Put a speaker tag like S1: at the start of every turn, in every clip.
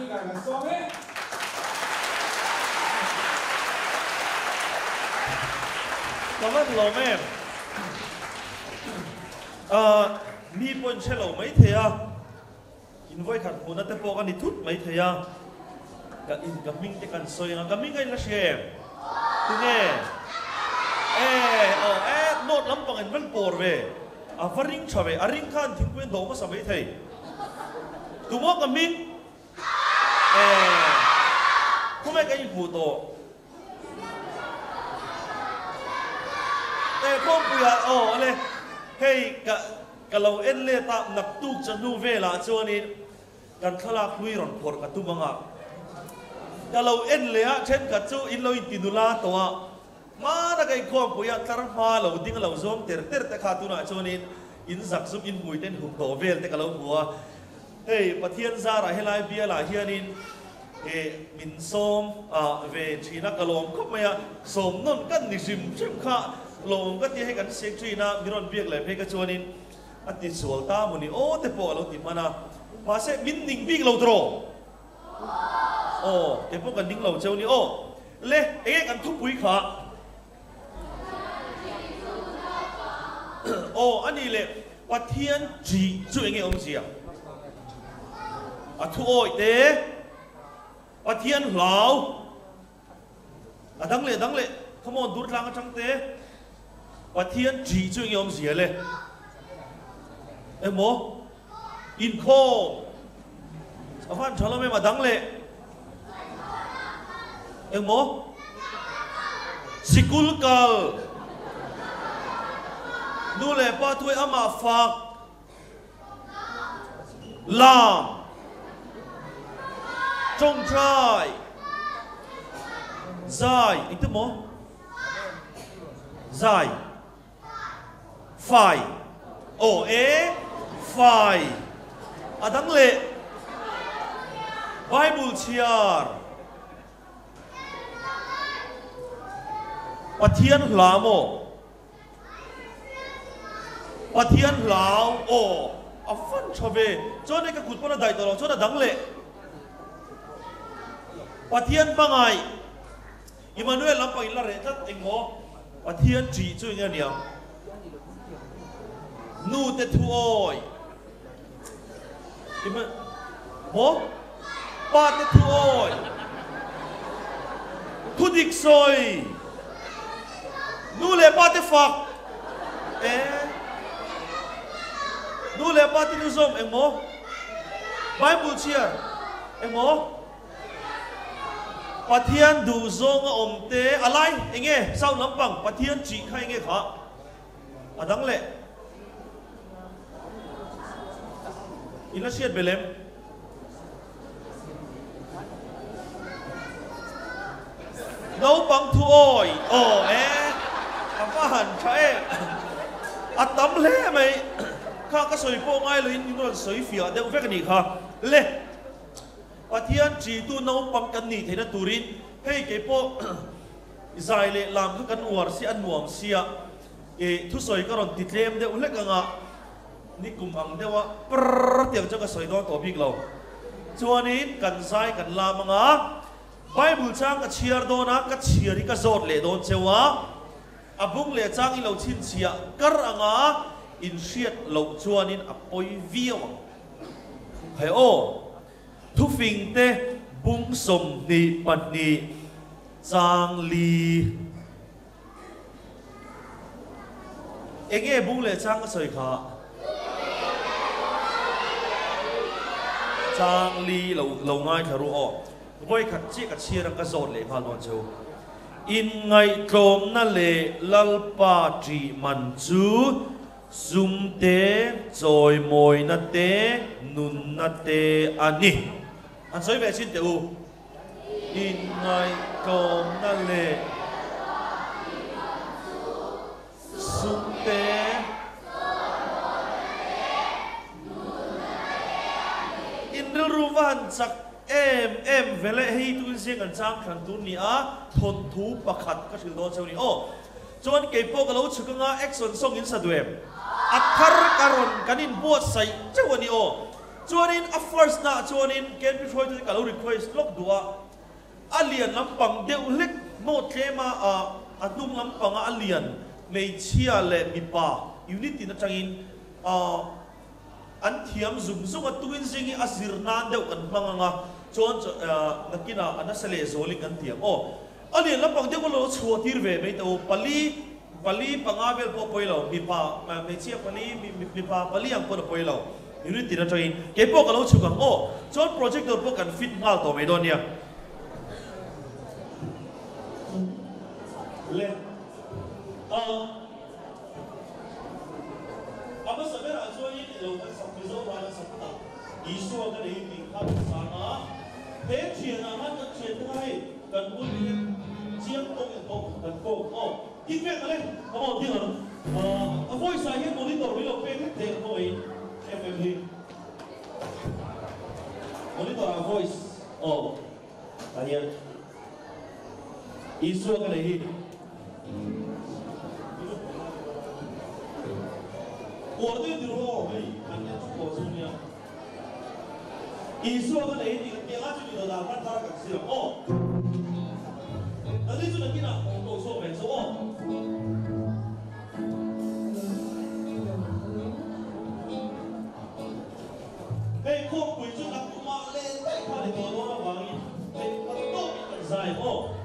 S1: cái là xong hết
S2: cảm ơn lòng em mi bún xe lẩu mấy thế à in voi khát muốn nát bò cái thút mấy thế à cái in cái mình cái cần soi cái mình cái là xem tu nghe nốt lắm bằng anh vẫn bồi về phát ring cho về ring khan thì quên đồ mà sao mấy thầy tu mua cái mình không ai cái gì phụ tổ không bây giờ này hey cái lâu em lê ta nạp tu chân nu về là cho nên cần khá là quý rộng phổ cả tu bằng à cái lâu em lê á trên cái chỗ in lôi tin la toa mà đã cái con bây giờ ta hoa lâu tiếng lâu zoom ter ta khát tu na cho nên in giặc giúp in mùi tên hùng tổ về cái lâu bùa hey bắt thiên gia ra hay lại bia là hiện in mình xóm về chỉ là cái lồng không mấy xóm non căn đi sim chim khá lồng cái gì cái xe truy na mình còn việc lại phải cái chỗ này anh đi xuống ta muốn đi thế bộ lâu tìm mana mà sẽ mình ninh việc lâu rồi thế bộ cái ninh lâu châu này lê cái thúc quý khá anh đi lê bắt thiên chỉជួយnghe ông gì thu ôi thế bắt thiên lão đăng lệ không on đút lang trong thế bắt thiên chỉជួយnghe ông gì lê em mô in khô phan cho nó mà đăng lệ em mô sikul kal nu lệ pa thui ama phak làm trông trai dài ý tư mô dài phải phải đăng lệ Bible chiar Pathian lamo Pathian lao phân cho về cho nên cái cụt nó đại tổ cho nó đăng lệ Pathian bangai Emmanuel làm bằng là rẻ rất anh ngó Pathian chỉ cho nghe niệm nu te thu oi bố ba te thu oi thu dik soi nu le ba te phak nu le ba te nu zom em mo Bible chia em mo Pathian du zong om te alai nghe sau lắm bằng Pathian chỉ khai nghe khá đăng lệ ina siat belem nấu bằng thu oi apa han chae tắm lẽ mày khá cái soi po ngay rồi nó soi phía đều phải cái gì khá lẽ Pathian chỉ tu nấu bằng cái gì thế là turin hey cái po dài lệ làm cái căn uar si ăn nuam sia thu soi cái rồi tít lem đều lẽ cái ngã ni kum ang dewa tiang cho cái soi đó topic lâu cho nên cần sai cần làm ngã Bible trang cái chiar đó na cái chiar cái zot lệ đó chewa abung lệ trang in lâu chin chia kar anga in shiat lâu cho nên apoi viêu hay thu phình te bung som ni pan ni trang li nghe bung lệ trang cái soi khá trang li lâu ngay thà ru voi khát chi cái chia ra cái zot lệ pha luôn châu in ngày trôm na lệ lalpa tri man chu zoom te rồi mồi na te nun na te ani anh nói về xin tiểu in ngày trôm na lệ zoom te in ru van chắc em về lại hay tu sinh anh sang khăn tu nia thôn thú bạc khát cái sự đó châu ni cho anh kể po cái lỗ chụp cái action song in sa đuem athar karon kanin buat say châu ni chuanin a first na chuanin ken pi phoi tu ka lo request lok dua alian lampang deuh lek mo tlema a dum lampang alian mei chia le mi pa unity na changin an thiam zum zum a tuin zingi azir na deuh kan manganga chon nakina anasale zoling kan thiam o alian lampang deuh lo chhuat tir ve mei to pali pangavel po poilo mi pa mei chia pali mi pa pali ang po poilo unity na changin ke po ka lo chugang o chon project do po kan fit ngal to me don ya le apa sebenarnya chon ini lo kan sampai wala sakta isu akan ini kan sana he chien aman kan chien ngai kan pun chiang tong yang tong kan ko o ikwe kale o dia a voice saya monitor bilo pe te ko FMH monitor a voice oh tanya isu akan ini order di ruang ini hanya cukup semuanya isu akan ini dia aja di dalam antara kasih oh tadi sudah kita untuk so besok hey kok kucu nak cuma lentai kali kalau orang wangi betul kita saya oh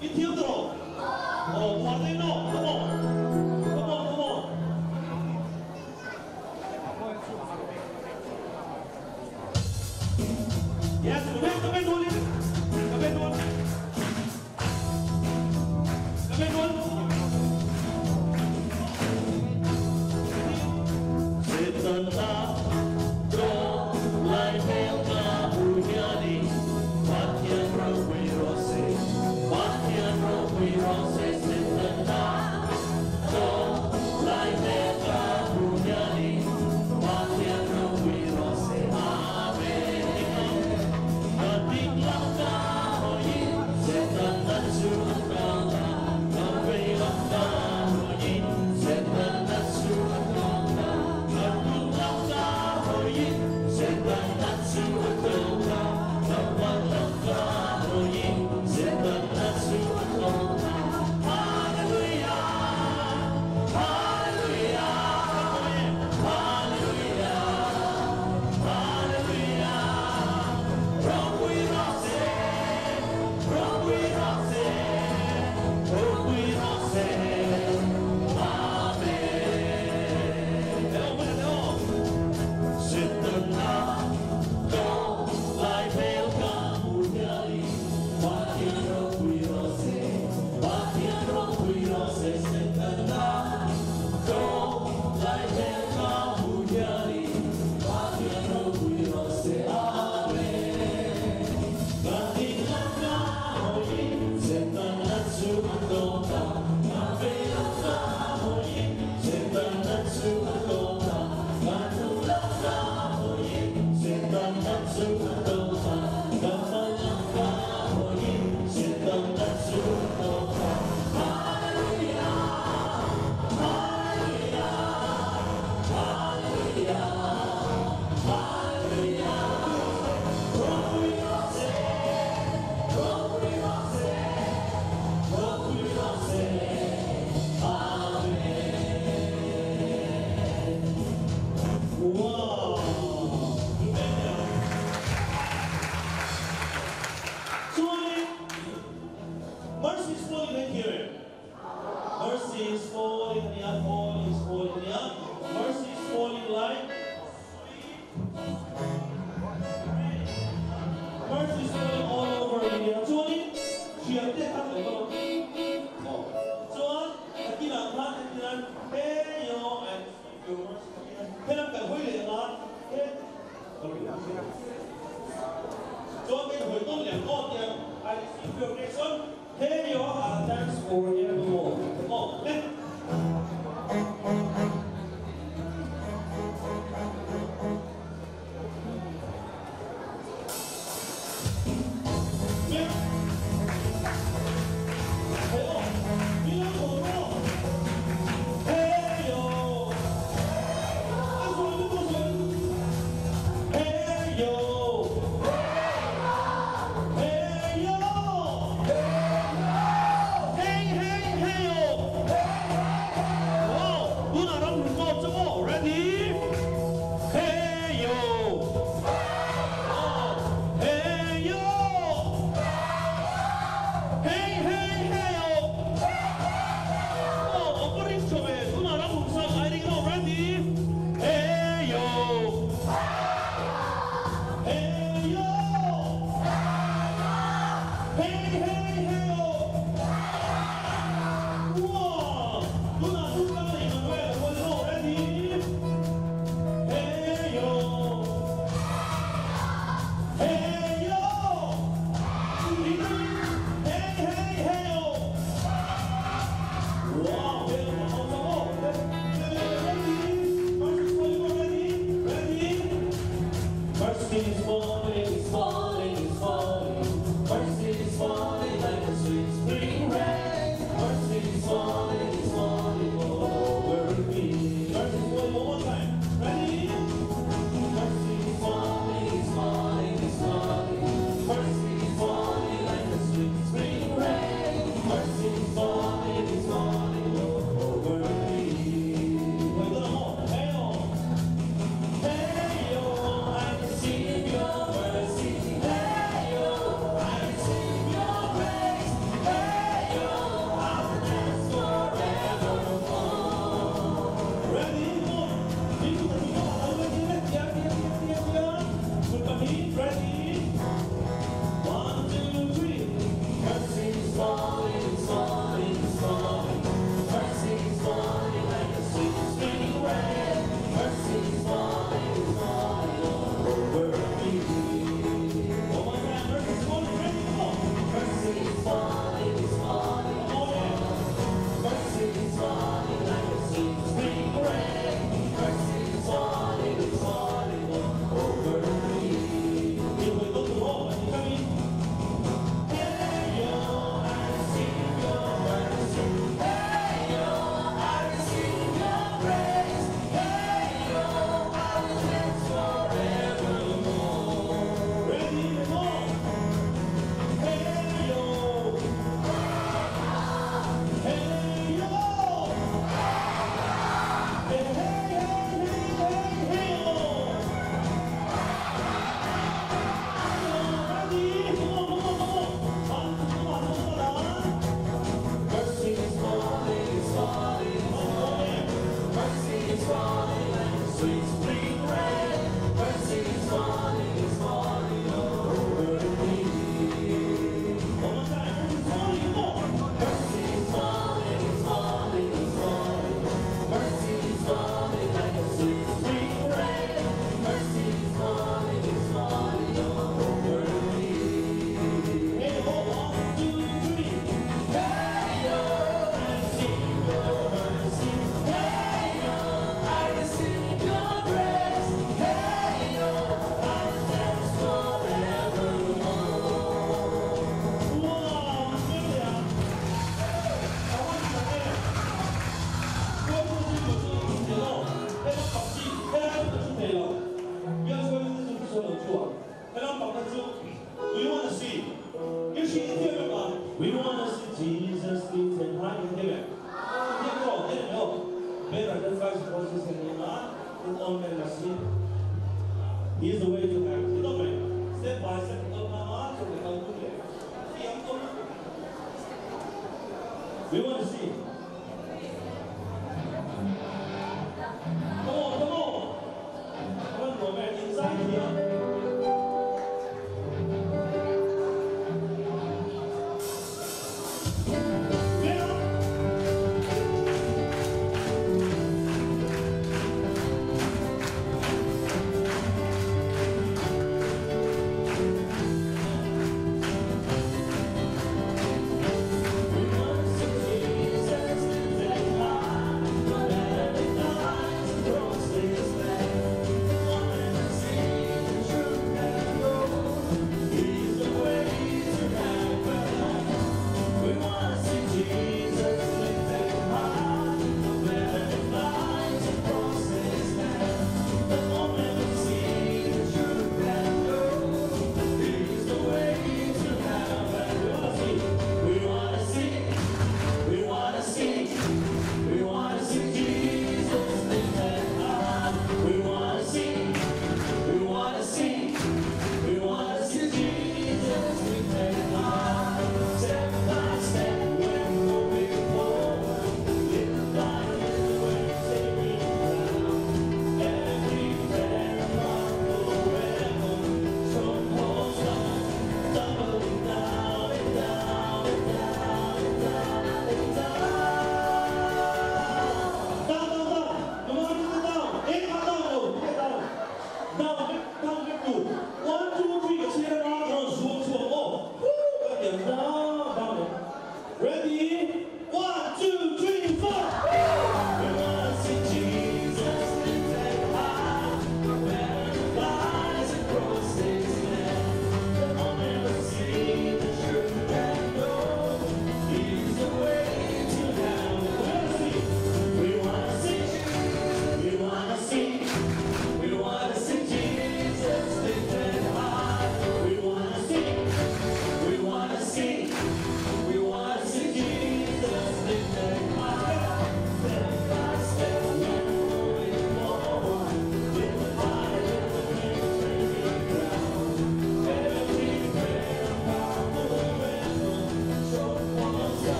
S2: You feel the roll. Oh, what do you know? Come on. Come on, come on. Yes, come in, Dolly. Come in, Dolly. Come in, Dolly. Setana, go, like Helga, Ujani, Patian Rowi Rose, Patian Rowi Rose, Setana, go, like Helga, Ujani, Patian Rowi Rose, Amen. Kating langka, hoyi, Setana suakala, Kating langka, hoyi, Setana suakala.
S1: Hey, hey, We want to see Jesus lead and high in heaven. Better than five voices in the land, with all men are seen. He is the way to heaven. You know me. Step by step, we want to see. Come on. Come on, man, inside here.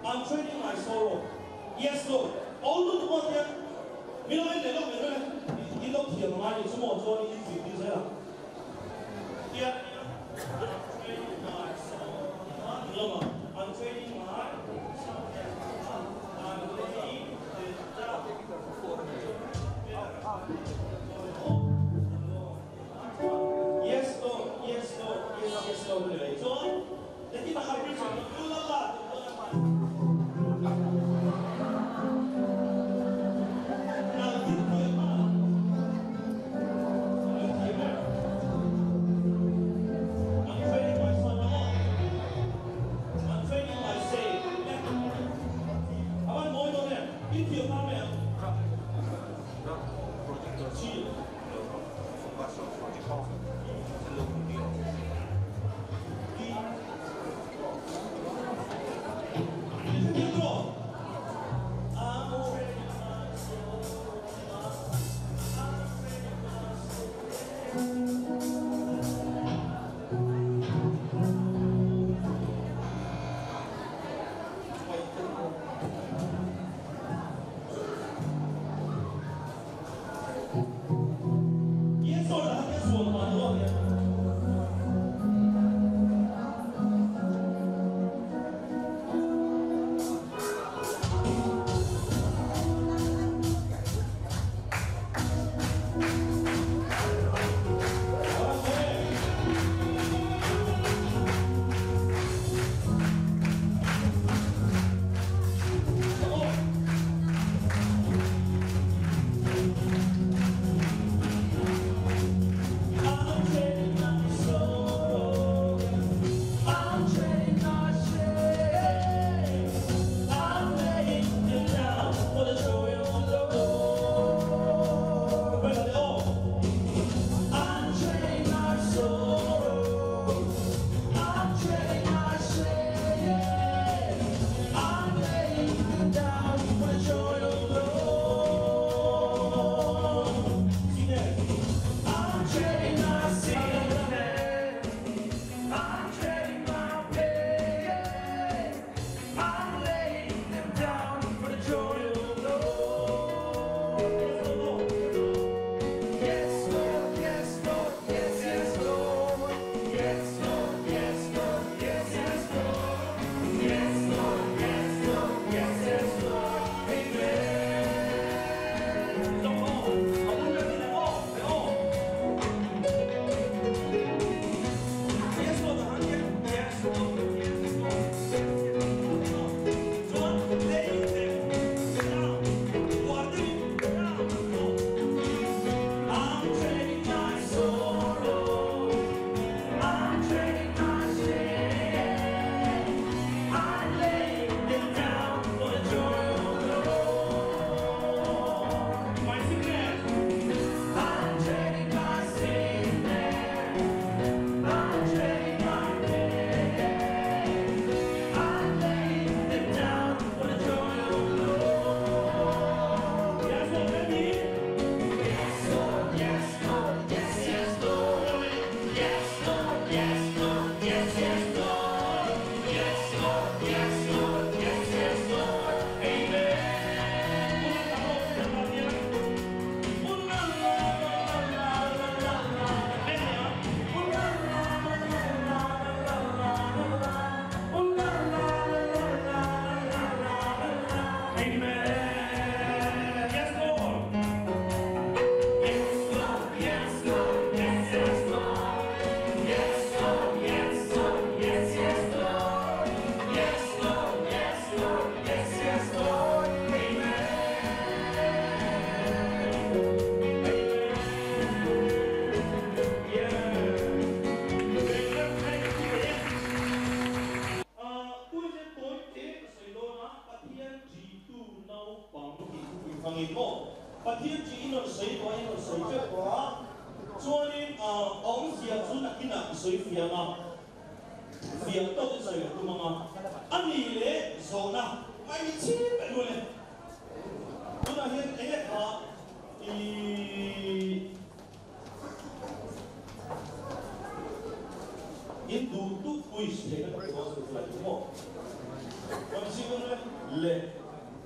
S1: I'm trading my sorrow Yes, Lord. All the one there. We don't let them know. You don't hear money. Some more joy is in this. Yeah. I'm training my Yes, Lord. Yes, Lord. Yes, Lord. So, let me have a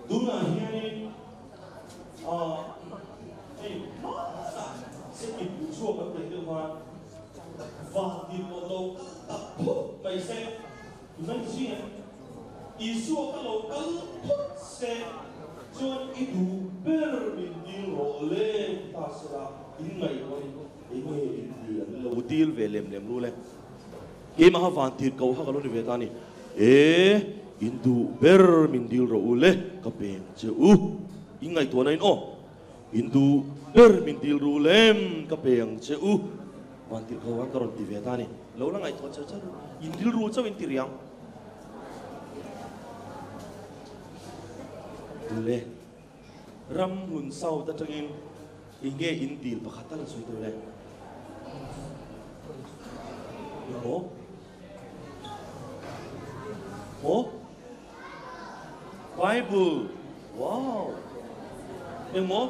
S1: Duna itu ber min dil ro le ta sera in ngai ko inge in dil lo dil ve lem lu le ke ma van tir ko ha lo ni ve ta ni indu ber min dil ro le ka pen che ingai to nain indu ber min dil ru lem ka peng che van tir ko wa karon ti ve ta ni lo la ngai to cha cha in dil ru cha in tir yang le ram hun sau ta tangin inge in dil pakhat ta la soi to le Bible wow em mo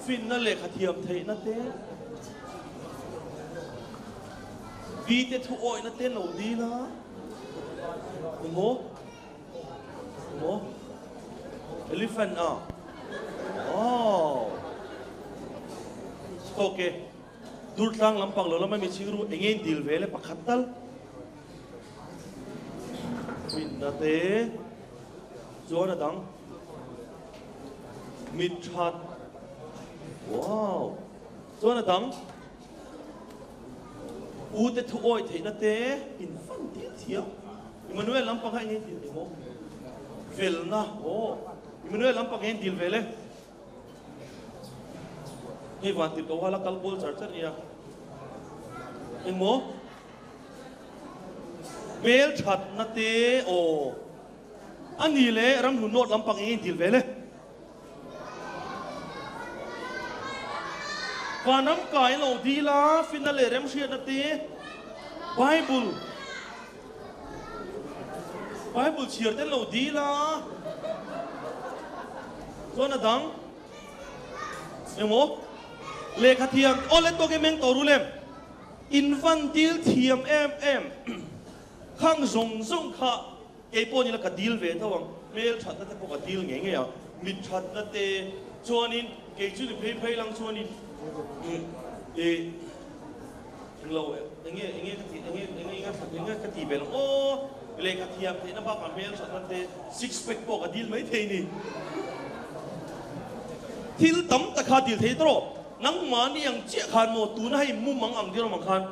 S1: fin na le khathiam thei na te vi te thu oi na te lo di la em mo elephant wow okay dur tlang lampang lo lama mi chingru engin dil vele pakhatal fin na te Zona dang mithat wow Zona dang ute thu oi thei na te infantil thia Emmanuel lampang ha nge dil mo vel na Emmanuel lampang nge dil vele nge vantil ko hala kalbol char ya engmo bel chat na te ani le ram nu not lampang nge dil vele Kanam kai lo di la finale rem shia na te Bible cheer te lo di la Zona dang emo le khathiam ole to ke meng to rulem infantil thiam em khang zong kha ke po ni la ka dil ve thawang mel that ta po ka dil nge ya mit that na te chuanin ke chu ni phei lang chuanin lo enge ka ti bel le ka thiam te na ba ka mel that na te six pack po ka dil mai thei ni thil tam ta kha dil thei tro nang ma ni ang che khan mo tu na hai mu mang ang diro mang khan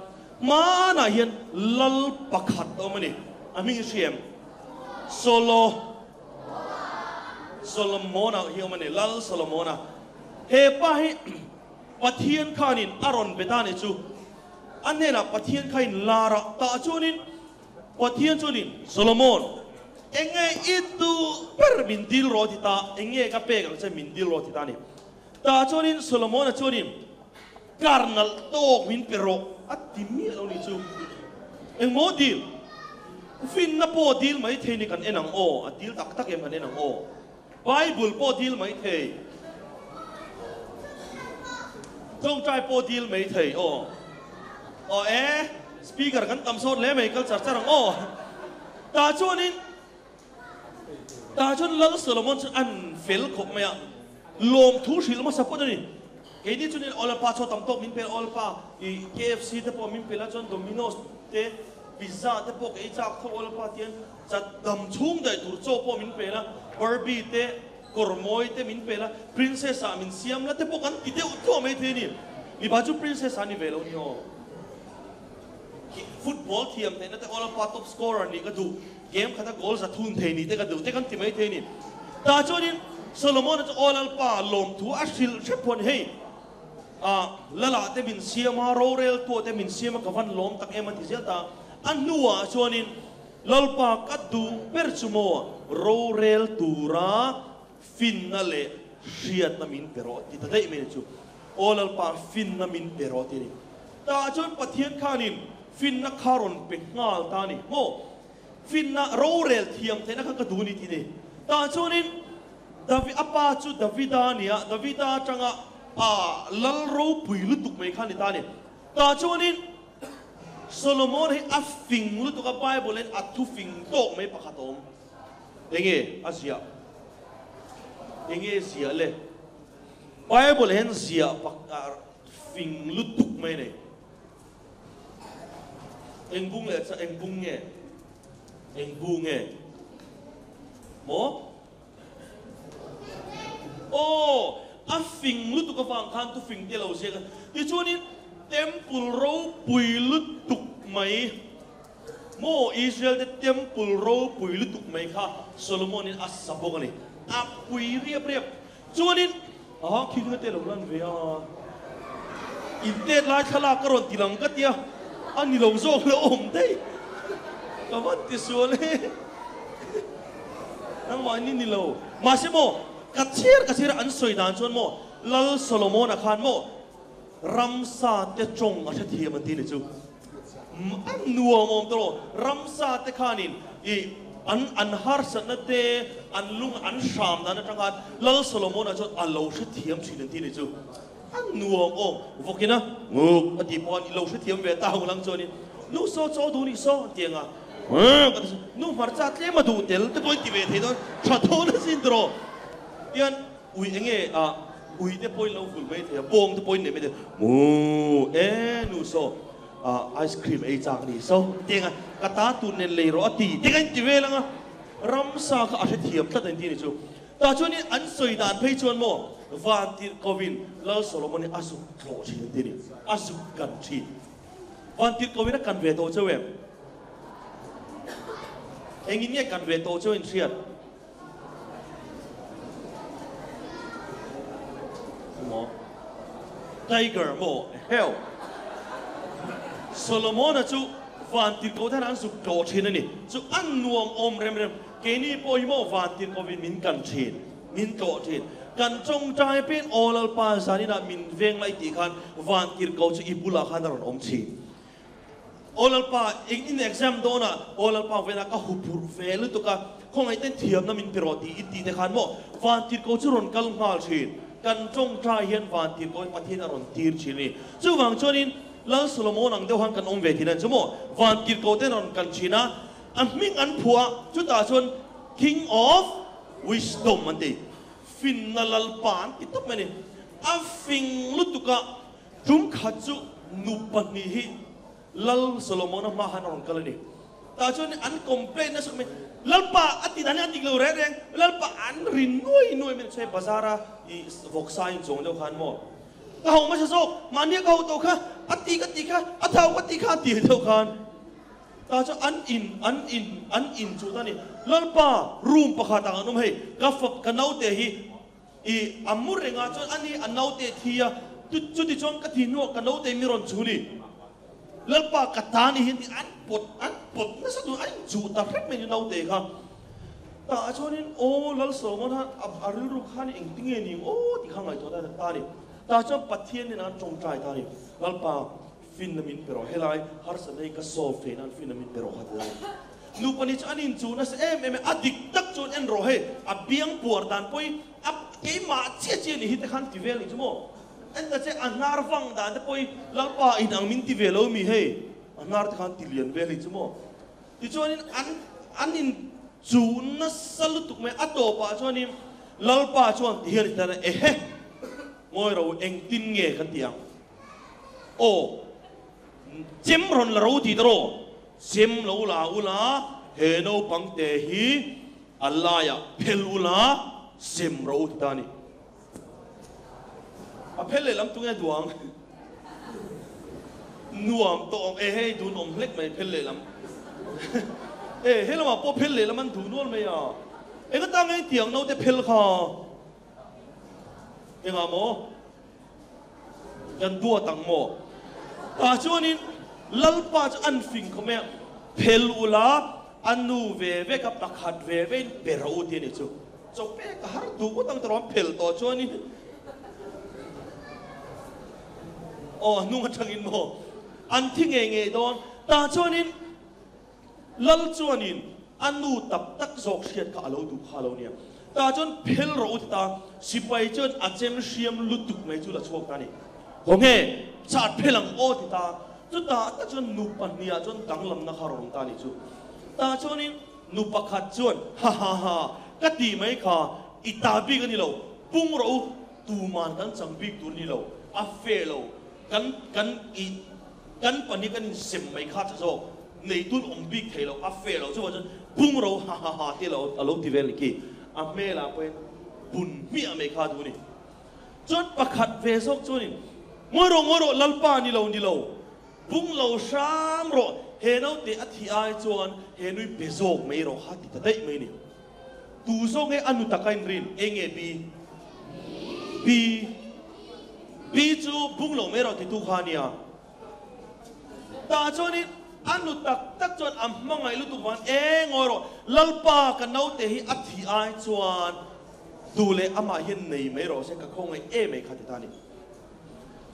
S1: ma na hian lal pakhat to mani aming siam Solomona hiya mani lal Solomona he pa hi pathian khanin aron betani chu anela pathian khain lara ta chunin pathian chunin Solomon enge itu per min dil rotita enge ka pe gang che min dil rotita ni ta chunin Solomon chunin karnal tok min pero atimi lo ni chu engmo dil fin na po dil mai thei ni kan enang dil tak em kan enang Bible po dil mai thei Trong trai po deal mấy thầy speaker kan tam sot le mai kal char charang ta chuan lal Solomon an fel khop maya lom thu shil ma sapot ni ke di chunin ola pa cho tam tok min pel ola pa i KFC te po min pela chon Domino's te pizza te po ke chak tho ola pa tian chat dam chung dai tur cho po min pela Barbie te Kormoy te min pela princessa min siam la te po kan ite utho mai the ni li ba chu princessa ni velo ni football team te na te all top scorer ni ka du game khata goal sa thun the ni te ka du te kan ti mai the ni ta chonin Solomon te all pa lom thu ashil chepon hei lala te min siama rorel to te min siama ka van lom tak ema ti zelta an nuwa chonin lalpa kaddu perchumo rorel tura Finale siat na min pero ti ta dai me chu olal pa fin na min pero ti ni ta chon pathian khanin fin na kharon pe ngal ta ni fin na rorel thiam te na ka du ni ti ni ta chonin David apa chu Davida changa lal ro pui lu tuk mai khan ni ta ni ta chonin Solomon he afing lu to ka Bible en atu fing tok mai pakhatom denge asia Inge sia le Bible hen sia pakar fing lutuk mai ne engbung le cha engbung nge mo ฟิงลุตุกฟังคันตุฟิงเตลเอาเสียกันที่ช่วงนี้เต็มปุลเราปุยลุตุกไหมโมอิสราเอลเต็มปุลเราปุยลุตุกไหมค่ะโซโลมอนนี่อัศบกันนี่ปุยเรียบช่วงนี้คิดว่าเตลเอาลันเวียอินเตอร์ไลน์ขลากรอนตีหลังก็เดียวอันนี้เราโซ่เราอมได้ก็ว่าติส่วนเลยนั่งวันนี้นี่เรามาเสโมกัดเชียร์อันสวยดานชวนโมลัลโซโลมอนอาคารโมรัมซาเตจงอาชเทียมันตีนี่จูอันนัวมอมตโรรัมซาเตขานินอันฮาร์สันนัดเตอันลุงอันชามนั่นจังกันลัลโซโลมอนอาจจะอันเราชเทียมชีนันตีนี่จูอันนัวโอ้พวกนี้นะอดีตพอเราชเทียมเวต้าของลังโจนี่นู้โซ่ดูนี่โซ่เตียงอ่ะนู้มาจัดเลี้ยมาดูเดี๋ยวจะไปตีเวทีนั้นชาโต้นั่นสินตรอเดี๋ยวอุ้ยเงี้ยอุ้ยจะไปเราฝุ่นไม่เถียบงจะไปไหนไม่เถียนู้โซ่ไอศครีมไอจากนี่โซ่เตียงอ่ะกระตาตุนเนลเลยรอตีเตียงตีเวลังอ่ะรัมซาก็อาจจะเทียมตัดเต็มที่นี่จูแต่ช่วงนี้อันสวยดานเพย์ชวนโมวันที่โควิดแล้วโซโลมอนนี่อาสุโกรธที่นี่อาสุกันที่วันที่โควิดนักการเวทโตเจ้าเว็บเองนี่การเวทโตเจ้าอินเชียร์โมไทเกอร์โมเฮลโซโลมอนนะจูวันที่โควิดท่านอาสุโกรธที่นี่จูอันนวมอมเรมเกนี่ปอยโมวันที่โควิดมินกันที่มินโกรธที่กันจงใจเป็นโอลปาสานินามินเวงไลติคันวันที่เขาจะอิบุลาขันดารอมชีโอลปาอีกนิด exam โดนะโอลปาเวนักหุบหุบเฟลุตุกะคงไอเต้นเทียมน้ำมินเปรตีอิตีเดขันโมวันที่เขาจะรอนกัลมาชีกันจงใจเห็นวันที่เขาปฏิทินรอนตีร์ชีนี่จู่วังชนินแล้วโซโลมอนอังเดียวหันกันอมเวทีนั้นชั่วโมวันที่เขาเต้นรอนกันชีนะอันมิงอันผัวจุดตาชน King of Wisdom มันดีฟินนัลปานที่ทุกมันนี่อาฟิงลุตุกะจุ่มขัดจุนุปนิฮิลัลโซโลมอนมาฮันออนกันเลยนี่แต่ช่วงนี้อันคอมเพลนนะสักมั้ยลัลปาอัติดานี่อัติกลัวแรงลัลปาอันรินนุ่ยมันใช่ภาษาระอีวอกไซน์จงเดียวกันหมดแต่หงไม่ใช่โซ่มันเนี่ยเขาตัวค่ะอัติกติค่ะอัตเท่าอัติค่ะตีเดียวกันแต่ช่วงอันอินจุดนี้ลัลปารูมประคาตังนุ่มให้กัฟกันเอาเตะอัมมุเรงาจนอันนี้อันเอาเตะที่จุดที่จงกตินวกันเอาเตะมิรอนจูนี่แล้วปากกตานี่เห็นที่อันปดนั่นสุดอันจูตาเฟรมไม่ได้เอาเตะครับแต่ช่วงนี้โอ้แล้วสมมติว่าอารุรุขันเองติ้งเงินโอ้ที่ข้างในตัวได้ตานี่แต่ช่วงปัจเจียนนี่นะจงใจตานี่แล้วปาฟินนามินเปโรเฮลัยฮาร์สันเองก็โซเฟนันฟินนามินเปโรฮัดเลยนูปนิจอันนี้จูนั่นเอ็มอดีตตักจูนเอ็นโรเฮอับเบียงปวดดันไปอับเกมาเชี่ยนี่ฮิตขันที่เวลิจุโมอันนั้นจะอันนาร์ฟังดันแต่ไปแล้วปาอินังมินที่เวลมีเฮอันนาร์ที่ขันที่เลียนเวลิจุโมที่จวนนี้อันนี้จูนั่นสลุตุกไม่อัตโตปาจวนนี้แล้วปาจวนที่เฮลิตันเฮ้มวยเราเองตินเงี้ยกันที่ยังโอ้เจมรอนเราที่ตรอเจมเราลาอุลาเฮโนปังเตฮีอัลลายะเพลอุลาเจมเราที่ตานี่เพลเลยลำตัวเนี่ยดวงนัวตัวให้ดูนมเล็กไหมเพลเลยลำให้เรามาพอเพลเลยแล้วมันถูนวลไหมอ่ะก็ตั้งให้เถียงเราแต่เพลค่ะยังไงโมกันตัวตั้งโมแต่ช่วงนี้ลัลปาจะอันฟิงเขาไหมเพลอุลาอันนูเวกับตักหัดเวเปราอุดีนี่จูจบเป๊กหาดูก็ตั้งแต่ร้อนเพลต่อช่วงนี้โอ้นุ่งกระชังอินโมอันที่เงี้ยโดนแต่ช่วงนี้ลัลชวนินอันนูตับตักจอกเชียดข้าเราดูข้าเราเนี่ยแต่จนเพลเราอุตตาสิไปจนอาเจมเชียมลุตุกไม่จุดละช่วงนั้นของเงี้ยชาติเพลังโอติตาจุดตาแต่จนนูปันเนียจนดังลำนักฮารองตานี่จุดแต่ช่วงนี้นูปักขัดจวนฮ่าก็ดีไหมค่ะอิตาบีกันนี่เราปุ่งเราตูมันกันจังบีตัวนี่เราอัฟเฟลเรากันปันนี้กันเสมไม่ขาดจะโซ่ในตุนอมบิ๊กเทเราอัฟเฟเราช่วยจนพุ่งเราฮ่าที่เราอารมณ์ที่เวลิกีอัฟเมล่าเป็นบุญมีอเมริกาดูนี่ จนประคัดเวสกจนงอรลัลปานี่เราบุ้งเราสามรอเฮนเอาเตอธิอายจวนเฮนุยเบโซกไม่รอฮัดติดได้ไหมนี่ตูโซงเออนุตะกันรินเองบีจูบุ้งเราไม่รอติดทุกขานี่ตาจวนนี้อนุตักจวนอัมมังไงลุตุวันงอรลัลปากันเอาเตหิอธิอายจวนดูเลยอามาเห็นในไม่รอเช่นกับคงไอไม่ขัดตานี่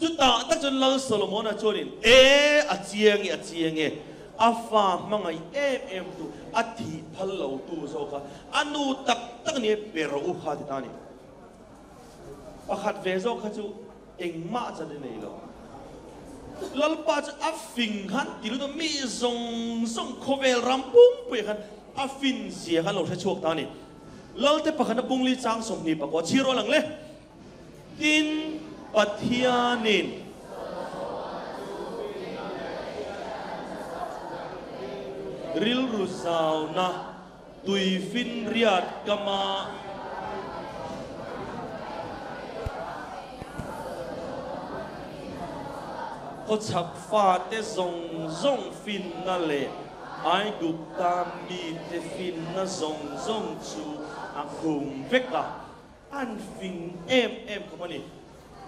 S1: จุดตาตักจนลัลโซโลมอนจวนนี้อาเจียงอาฟามังไงตุอธิพัลลูตูโซกะอนุตักนี่เปรอุขัดตานี่ประคัดเวโซกะจูเองมาจะได้ไหนหรอลัลปาจะอัฟฟิงฮันที่รู้ตัวมีส่งโคเวลรัมปุ้งไปกันอัฟฟินเสียกันเราใช้ช่วงตานี่ลัลเตปะขันปุ้งลีจางสมนีปะกว่าชีโรหลังเลยดินปัทยานินริลรุสาวนะตุยฟินเรียดกามาก็ชักฟาเตส่งฟินนั่นแหละไอ้ดุตามมีเตฟินนั่นส่งชูอาคุมเวกละอันฟินเอ็มคำนี้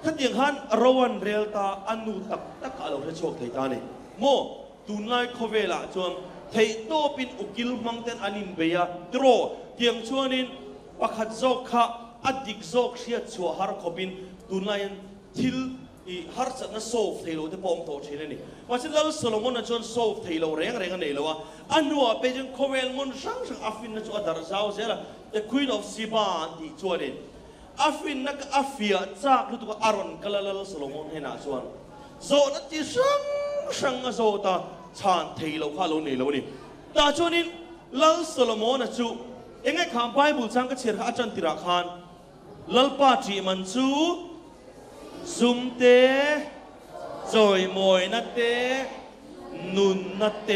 S1: ถ้าอย่างนั้นรวันเรียลตาอนุตักเราจะโชคไทยตาเนี่ยโมตุนไลโคเวล่าจวนไทยโตเป็นอุกิลมังเตนอานินเบียตรอเตียงชวนินปักหัดโจกขะอดิกโจกเชียชัวฮาร์คบินตุนไลทิลฮาร์สันน่ะโซฟไทยโลที่ปอมโตเชนนี่ว่าฉันเล่าโซโลมอนน่ะจนโซฟไทยโลเร่งกันนี่แล้วว่าอันนัวเป็นจังโคเวลมันช่างอัฟฟินน่ะจวดดาร์ซาวเสียละ The Queen of Sheba ที่จวดนี่อัฟฟินนักอัฟฟิอาจากรู้ตัวอารอนกัลลัลโซโลมอนให้น่าชวนโซนัดที่ช่างโซตาชานไทยโลข้าโลนี่แล้วนี่แต่ชวนินลัลโซโลมอนน่ะจูเองไงคำไบเบิลจังก็เชื่อข้าอาจารย์ติราคานลัลปาจีมันจูซุมเตจอยมวยนัตเตนุนนัตเต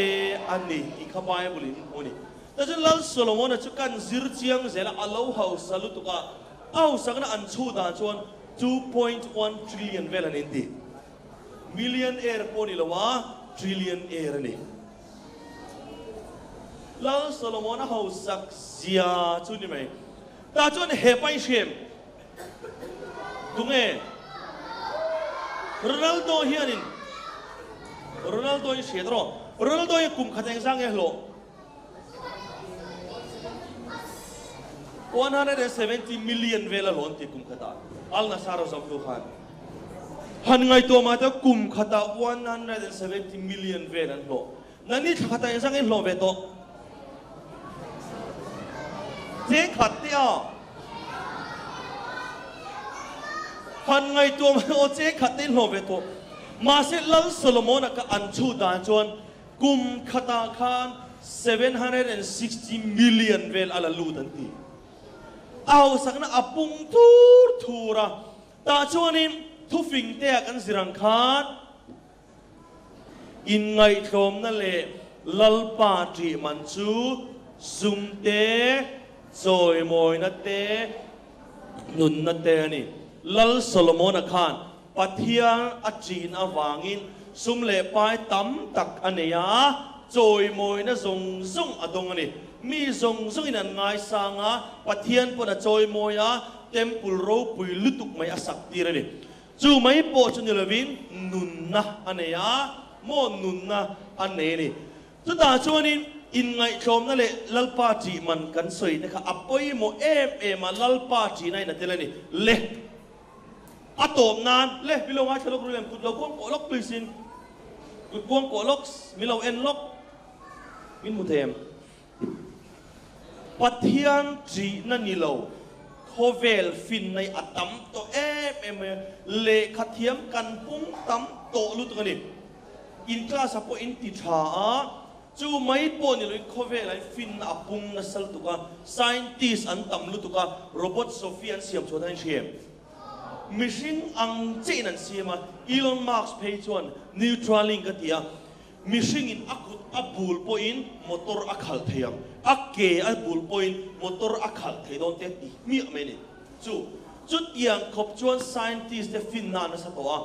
S1: อันนี้อีกข้าไปบุลินโมนี่แต่ฉันลัลโซโลมอนจะกันซิร์เจียงเสร็จแล้วอัลลอฮ์สรุปตัวเอาสักนั้นอันชูดาจวน 2.1 trillion เวลานี้ดี million air พอนี่ละวะ trillion air นี่ลัลโซโลมอนเขาสักเสียจุดนี้ไหมแต่จวนเฮไปเชมตรงเอโรนัลโดเฮียนินโรนัลโดยังเสียตรอโรนัลโดยังกลุ่มขัดแย้งสร้างเองหรอ170 million เวลาหลอนที่กลุ่มขัดอัลนาซาร์ซัมดูขันหันไงตัวมาแต่กลุ่มขัด170 million เวลาหลอนั่นนี่ขัดแย้งสร้างเองหรอเวโตเจ๊ขัดเตี้ยพันไงตัวมันโอเจขัดตินโลเวตัวมาเสร็จลัลโซโลมอนก็อันชูดานจวนกุมขัดคาน760 million เวลอาลลูดันทีเอาสักนั้นอปุงทูระตาชวนินทุฟิงเตะกันสิรังคานอินไงโทมนั่นแหละลัลปาจีมันชูซุมเตจอยมอยนัตเตนุนนัตเตนี่ลัลโซโลมอนคานปัทยาอจีนอวางินซุมเล่ไปตั้มตักอันเนียจอยมวยนะส่งอดงอันนี้มีส่งอินันไงสังอ่ะปัทยาปนจอยมวยอ่ะเต็มปุโรปุยลุตุกไม่อสักตีระนี่จู่ไม่โปชนิลวินนุนนะอันเนียโมนุนนะอันเนียนี่สุดท้ายชวนินอินไงชมนั่นแหละลัลปาจีมันกันสวยนะครับอัปปอยโมมาลัลปาจีนั่นนั่นนี่เละอัตโตมนานเล่มิลาวาชลกเรียมกุดลกวงโกลกปลิสินกุดวงโกลกมิลาวเอ็นลกมินมุเทมปัทยานจีนันนิลาวโคเวลฟินในอัตตัมโตเล่ขัดเทียมกันปุ้งตัมโตลุตกันนี่อินคลาสปอินติชาจู่ไม่ปนนี่เลยโคเวลฟินอัปุงนัสลตุกะไซน์ติสอันตัมลุตุกะโรบอทโซฟีอันเสียมชดให้เชียมมิชิงอังเจนันเสียมาอีลอนมาร์กเพย์ชวนนิวทรัลลิงกันที่มิชิงอินอับบูลปอินมอเตอร์อักขัลเทียมอักเกอับบูลปอินมอเตอร์อักขัลเทียดอนเตติมีอะไรเนี่ยจู่ จุดอย่างขบชวน scientist เฟินนานะสัตว์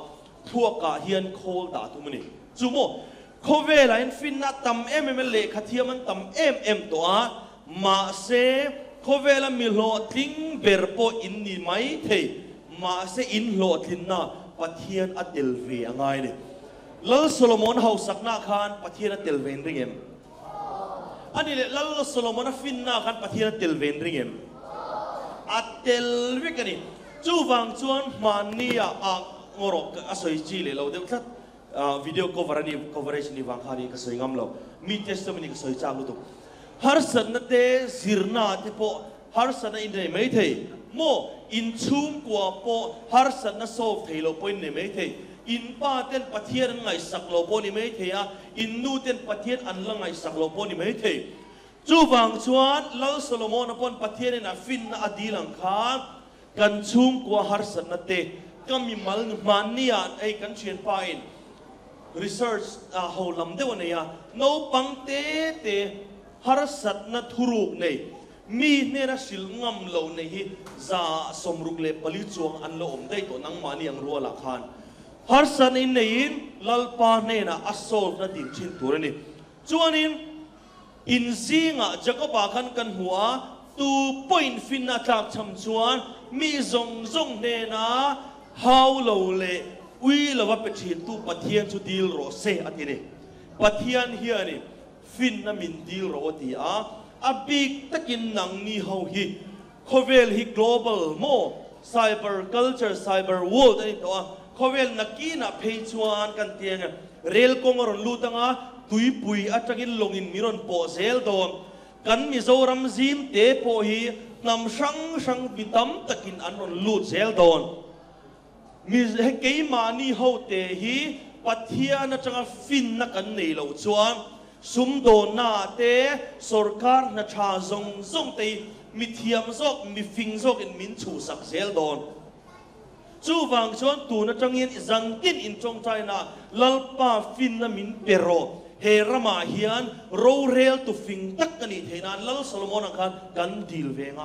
S1: พวกกะเฮียนโคลดาทุมันนี่จูโมโคเวลาอินฟินนาตั้มเละขัดเทียมันตั้มตัวมาเซโคเวลามิโลทิ้งเบอร์โปอินนี่ไม่เทมาเซอินโลทิ้งน่ะปะเทียนอัดเดลเวียง่ายเนี่ยแล้วโซโลมอนเฮาสักนาคานปะเทียนอัดเดลเวนริงเอ็มอันนี้เลยแล้วโซโลมอนฟินนาคานปะเทียนอัดเดลเวนริงเอ็มอัดเดลเวกันนี่จูวังจวนมานียอักงรกอสวยจีเลยเราเดี๋ยวถ้าวิดีโอ coverage นี่วังคารีก็สวยงามเรามีเทสต์มันก็สวยจังลุตุฮาร์สันนั่นเดสิร์นาเทปฮาร์สันนั่นอินเดียไม่เทโมอินชุมกว่าปฮาร์สันนั่นโซฟเทโลปอินเดียไม่เทอินป้าเต้นปะเทียนไงสักโลปนี่ไม่เทอะอินนูเต้นปะเทียนอันละไงสักโลปนี่ไม่เทจูวังจวนแล้วโซโลมอนปนปะเทียนน่ะฟินน่ะอดีลังคากันชุมกว่าฮาร์สันนั่นเดก็มีมันนี่อ่ะไอ้กันเชียนไป research เฮาลำเดียวเนี่ยโนปังเตฮาร์สัตนัทรูกเนี่ยมีเนี่ยนะสิลงำเหล่านี้จะสมรุกเล็บผลิตจวงอันละอมได้ตัวนังมันยังรัวหลักฐานฮาร์สัตอินเนี่ยลัลปาเนี่ยนะอัศโลนะดิ่งชินตัวนี่จวนนี้อินซิงอ่ะจะก็บากันกันหัวตูปอยน์ฟินนาจากชำชวนมีจงเนี่ยนะฮาวโลเลวิลว่าเป็นชิ้นตู้ปะเทียนชุดีลโรเซอติเนปะเทียนเฮียนี่ฟินนามินดีลโรตีอาบิกตะกินหนังนี่ฮาวฮีโคเวลฮี global โม cyber culture cyber world อันนี้ตัวโคเวลนักกีน่ะเพย์ชวนกันเตียงเรลกงรอนลูตังตุยปุยอัจฉริยลงอินมิรอนโปเซลโดนกันมิโซรัมซิมเตโปฮีนำช่างบิดำตะกินอันรอนลูเซลโดนมีเฮกิมานีเฮาเตฮีปัทเทียนจังฟินนักกันนี่เราจวนสุมโดนาเตสุรการนัชาซงเตมีเทียมซอกมีฟิงซอกอินมินชูสักเซลโดนจูวังชวนตูนัจังยินจังกินอินจงใจน่ะลัลปาฟินนามินเปโรเฮรามาเฮียนโรเรลตุฟิงตักกันนี่เทนันลัลโซโลมอนกันดีลเวงไง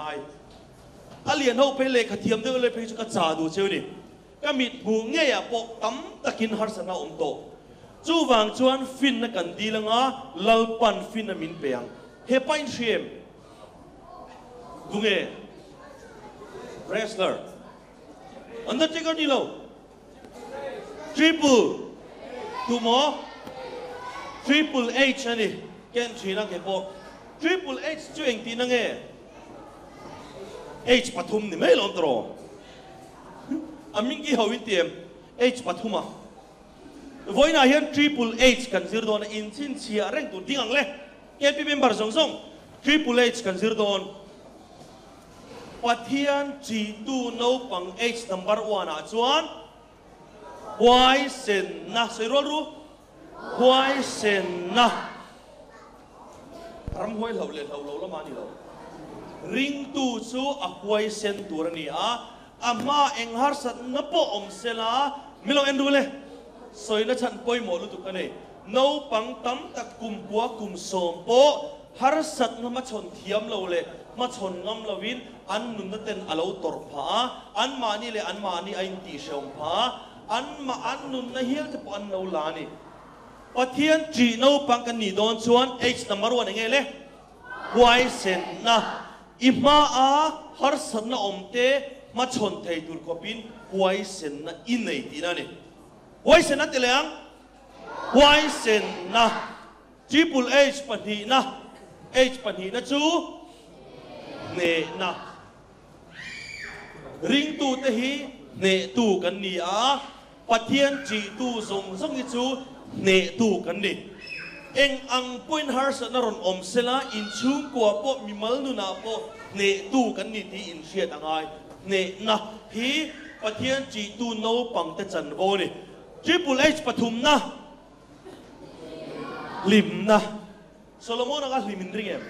S1: อาเลียนเฮาไปเลยขเทียมเด้อเลยไปจุกจ่าดูเชียวนี่ก็มีหูเงี้ยปกตั้มตะกินฮาร์สันเอาโตจูวังชวนฟินนักกันดีละงะลัลปันฟินนามินเปียงเฮปอินเชียมดูเงี้ยเรสเลอร์อันนั้นที่กันนี่เราทริปเปิลดูหมอทริปเปิลเอชนี่แกนชีนักเก็บปกทริปเปิลเอชจู่เองตีนังเงี้ยเอชปฐุมนี่ไม่ลองตรออามิงกี้ฮาวินเตียมเอชปฐุมะวันนี้เห็น Triple H กันซิร์ดอนอินชินเชียเร่งตัวดิ้งอังเล่เก็บเป็นบาร์ซง Triple H กันซิร์ดอนปัทยานจีตูโนปัง H number 1อ่ะจวนไวเซนนะใส่รู้ไวเซนนะรำห้อยเหล่าละมานี่เหล่าริงตูซูอักไวเซนตัวนี้อามาเอ็งฮาร์สัตนับปอมเซลาไม่ลองเอ็นดูเลยสวยนะฉันป่วยหมดรู้ตุกันเลยน้องปังตั้มตะกุมปัวกุมสมโปฮาร์สัตนั้นมาชนเทียมเราเลยมาชนงำเราวินอันนุนนั่นเต็นอาเราตรผาอันมานี่เลยอันมานี่ไอ้ตีเชมผาอันนุนนั่นเฮียจะปอันเราลานี่ปะเทียนจีน้องปังกันนี่โดนชวนเอ็กซ์นัมเบอร์วันยังไงเลยไวเซนนะอิมาฮาร์สัตนั้นอมเตมาชนไทยตุรกบินไวเซนนะอินในที่นั่นนี่ไวเซนนะที่เลี้ยงไวเซนนะจีบุลเอชปนีนะเอชปนีนะจูเนนะริงตูเตฮีเนตูกันนี่ปะเทียนจีตูส่งอิจูเนตูกันนี่เอ็งอังปุยนฮาร์สนารอนอมเซลาอินชุงกัวปมีมัลนุนาปเนตูกันนี่ที่อินเชียตังไงเนนะฮีปะเทียนจีตูโนปังเตจันโวนี่ทริปเปิลเอชปฐุมนะลิมนะโซโลมอนก็ลิมินริงเอ็ม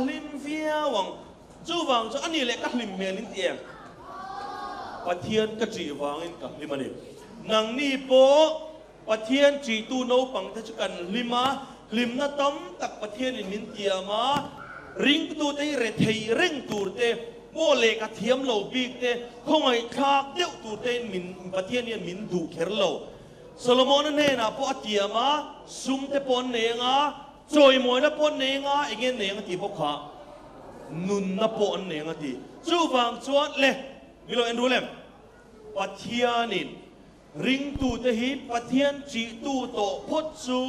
S1: ลิมเฟียวังจูวังจูอันนี้แหละก็ลิมเมลินเตียงปะเทียนก็จีวังอินกับลิมันนี่นังนี่โปปะเทียนจีตูโนปังเตจุกันลิมนะตั้มตักปะเทียนลิมินเตียมาริงตูเตเรเทยริงตูเต โบเลกเทียมโลบีกเตคงไอ้คากเดียวตูเตนมินประเทศนี้มินดูเคร์โลโซโลมอนนั่นเองนะพอเตียมาซุ่มเตปนเนงาจอยมวยนะปนเนงาเองเนงตีพวกขานุนนะปนเนงตีจู่ฟังชวนเลยมิโลเอ็นดูเลมประเทศนี้ริงตูเตหิประเทศจีตูโตพุทธู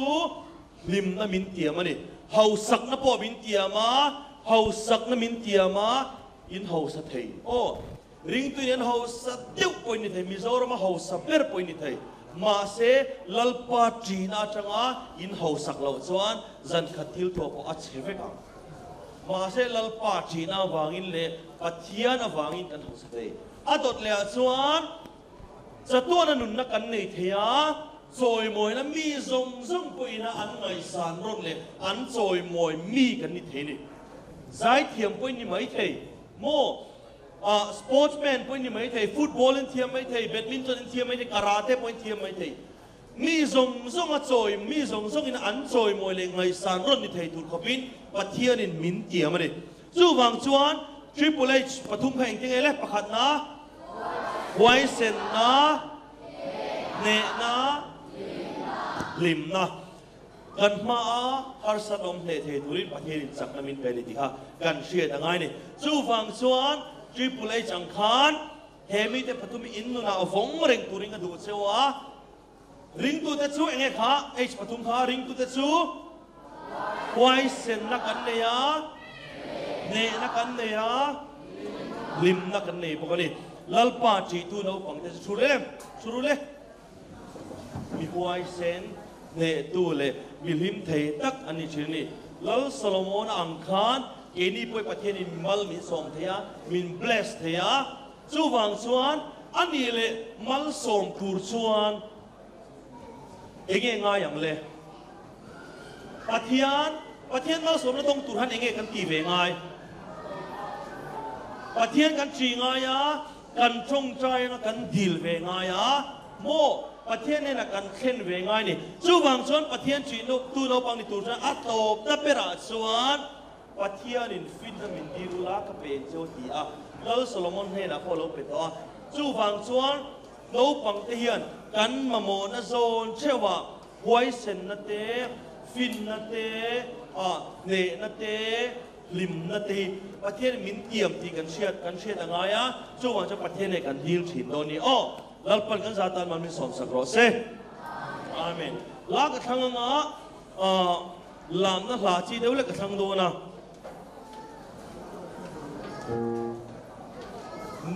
S1: ลิมนะมินเตียมานี่เฮาสักนะปอมินเตียมาเฮาสักนะมินเตียมาอินเฮาสัตย์โอ้ริงตัวนี้เฮาสัตย์เดียวปอยนิเทมิโซรมาเฮาสับเบอร์ปอยนิเทมาเสลลปาจีน่าจังอ่ะอินเฮาสักเหล่าจวนจันขัดทิลตัวพออัดเชฟกันมาเสลลปาจีน่าวางอินเล่ปัทยานะวางอินกันเฮาสัตย์อัดตัวเลี้ยจวนจะตัวนั้นนุ่นนักกันในเทียจอยมวยนะมีทรงปอยนะอันไหนสารรถเลยอันจอยมวยมีกันนิเทนี่ใจเทียมปอยนี่ไม่เทโมสปอร์ตแมนปอยนี่ไม่เทฟุตบอลเทียมไม่เทแบดมินตันเทียมไม่เทคาราเต้ปอยเทียมไม่เทมีทรงอ่ะจอยมีทรงอินอันจอยมวยเลยไงสารรถนิเทถูกขบินปัทยานินมินเทียมมาเลยจู่วางจวนทริปเปิลเอชปทุมแห่งที่ไงเล่ประคัดนะไวเซนนะเนนะลิมนะกันมาฮาร์สนอมเทตุรินประเทศสักนามินเป็นที่ฮะกันเชียร์ยังไงนี่จู่ฟังชวนทริปเปิลเอชอังคารเฮมิเตปทุมอินนุนาฟงเริงตุริงกันดูเซวะริงตุเตจูเองค่ะเอชปทุมค่ะริงตุเตจูไวเซนนักกันเนียเนนักกันเนียลิมนักกันเนียพวกนี้ลัลปาจีตูนเอาปังเตชูเล่มชูรุเล่มีไวเซนเนตูเล่มีลิมเทตักอันนี้ชื่อนี่ลัลซาโลมอนอังคารเอนี่ป่วยประเทศนี้มัลมินส่งเทียมินเบลสเทียจู่ฟังชวนอันนี้เล่มัลส่งตูร์ชวนเองง่ายอย่างเล่ประเทศมัลส่งแล้วต้องตูร์หันเองกันตีเวง่ายประเทศกันจีง่ายะกันจงใจนะกันดีลเวง่ายะโมประเทศนี้นะกันเข็นเวง่ายนี่จู่บางส่วนประเทศจีนตูนเอาปังนี่ตูนอัตโตบนับเป็นส่วนประเทศนี้ฟินนามินดีรุลาก็เป็นเจ้าที่อ่ะแล้วโซโลมอนเฮนะพอเราเป็นตัวจู่บางส่วนเราปังเทียนกันมาโมนะโซนเชื่อว่าไวเซนนะเตฟินนะเตเนนะเตลิมนาทีประเทศมินเตียมที่กันเชียดยังไงอ่ะจู่ว่าจะประเทศในกันดีลถิ่นโดนนี่อ้อแล้วปันกันซาตานมันมีสอนสักรอเซอาเมนลากระทั่งงะลามนะหลาจีเดียวเล็กกระทั่งโดนะ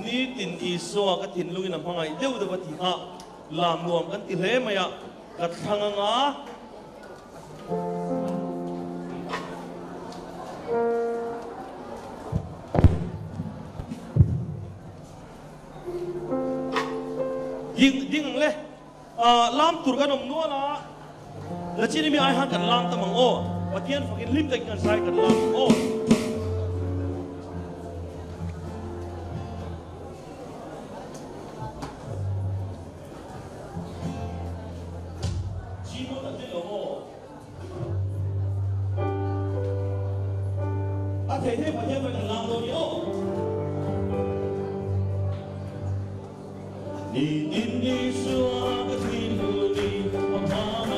S1: นี่ตินอีสัวกับตินลุยน้ำพังไงเดียวเดียวที่ฮะลามรวมกันติเลมายะกระทั่งงะยิ่งเลยลามตุรกันอมนัวนะแล้วที่นี่มีไอ้หันกันลามตะมังโอประเทศฝั่งลิมแต่กันใส่กันลามโอจีโน่ตัดเจโลโออาเทเทประเทศฝั่งลามโดนี่โอนี่ดินนี่สัวกะทินลูนี่มา